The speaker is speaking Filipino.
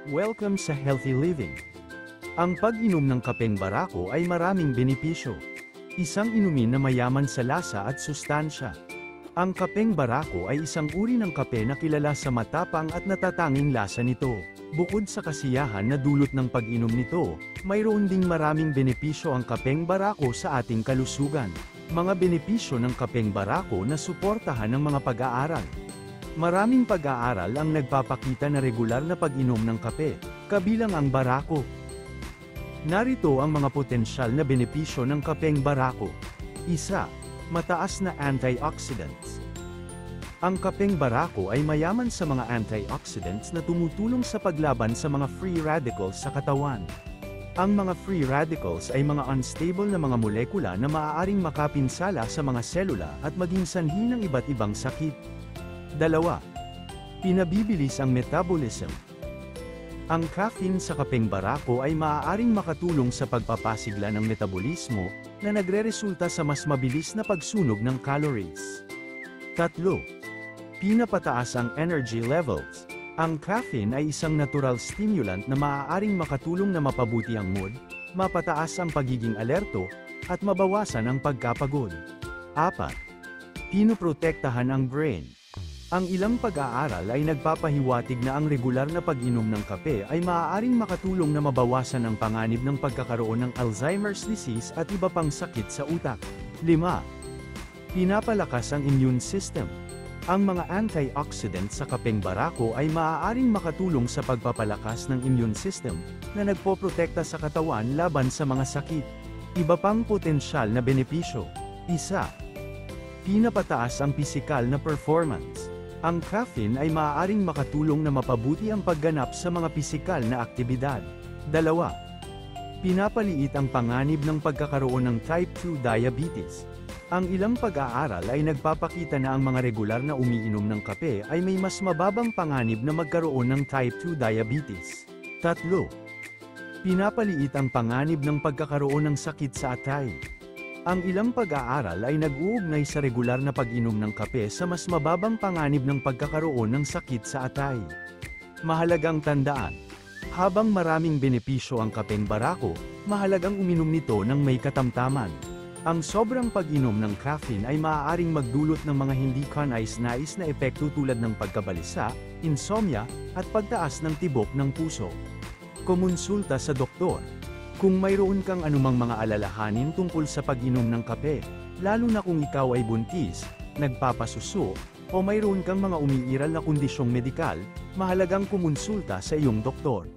Welcome sa Healthy Living. Ang pag-inom ng kapeng barako ay maraming benepisyo. Isang inumin na mayaman sa lasa at sustansya. Ang kapeng barako ay isang uri ng kape na kilala sa matapang at natatanging lasa nito. Bukod sa kasiyahan na dulot ng pag-inom nito, mayroon ding maraming benepisyo ang kapeng barako sa ating kalusugan. Mga benepisyo ng kapeng barako na suportahan ng mga pag-aaral. Maraming pag-aaral ang nagpapakita na regular na pag-inom ng kape, kabilang ang barako. Narito ang mga potensyal na benepisyo ng kapeng barako. 1. Mataas na antioxidants. Ang kapeng barako ay mayaman sa mga antioxidants na tumutulong sa paglaban sa mga free radicals sa katawan. Ang mga free radicals ay mga unstable na mga molekula na maaaring makapinsala sa mga selula at maging sanhi ng iba't ibang sakit. 2. Pinabibilis ang metabolism. Ang caffeine sa kapeng barako ay maaaring makatulong sa pagpapasigla ng metabolismo, na nagreresulta sa mas mabilis na pagsunog ng calories. 3. Pinapataas ang energy levels. Ang caffeine ay isang natural stimulant na maaaring makatulong na mapabuti ang mood, mapataas ang pagiging alerto, at mabawasan ang pagkapagod. 4. Pinoprotektahan ang brain. Ang ilang pag-aaral ay nagpapahiwatig na ang regular na pag-inom ng kape ay maaaring makatulong na mabawasan ang panganib ng pagkakaroon ng Alzheimer's disease at iba pang sakit sa utak. 5. Pinapalakas ang immune system. Ang mga antioxidants sa kapeng barako ay maaaring makatulong sa pagpapalakas ng immune system, na nagpoprotekta sa katawan laban sa mga sakit. Iba pang potensyal na benepisyo. 1. Pinapataas ang pisikal na performance. Ang caffeine ay maaaring makatulong na mapabuti ang pagganap sa mga pisikal na aktibidad. 2. Pinapaliit ang panganib ng pagkakaroon ng type 2 diabetes. Ang ilang pag-aaral ay nagpapakita na ang mga regular na umiinom ng kape ay may mas mababang panganib na magkaroon ng type 2 diabetes. 3. Pinapaliit ang panganib ng pagkakaroon ng sakit sa atay. Ang ilang pag-aaral ay nag-uugnay sa regular na pag-inom ng kape sa mas mababang panganib ng pagkakaroon ng sakit sa atay. Mahalagang tandaan, habang maraming benepisyo ang kapeng barako, mahalagang uminom nito ng may katamtaman. Ang sobrang pag-inom ng caffeine ay maaaring magdulot ng mga hindi kanais-nais na epekto tulad ng pagkabalisa, insomnia, at pagtaas ng tibok ng puso. Kumonsulta sa doktor. Kung mayroon kang anumang mga alalahanin tungkol sa pag-inom ng kape, lalo na kung ikaw ay buntis, nagpapasuso, o mayroon kang mga umiiral na kondisyong medikal, mahalagang kumonsulta sa iyong doktor.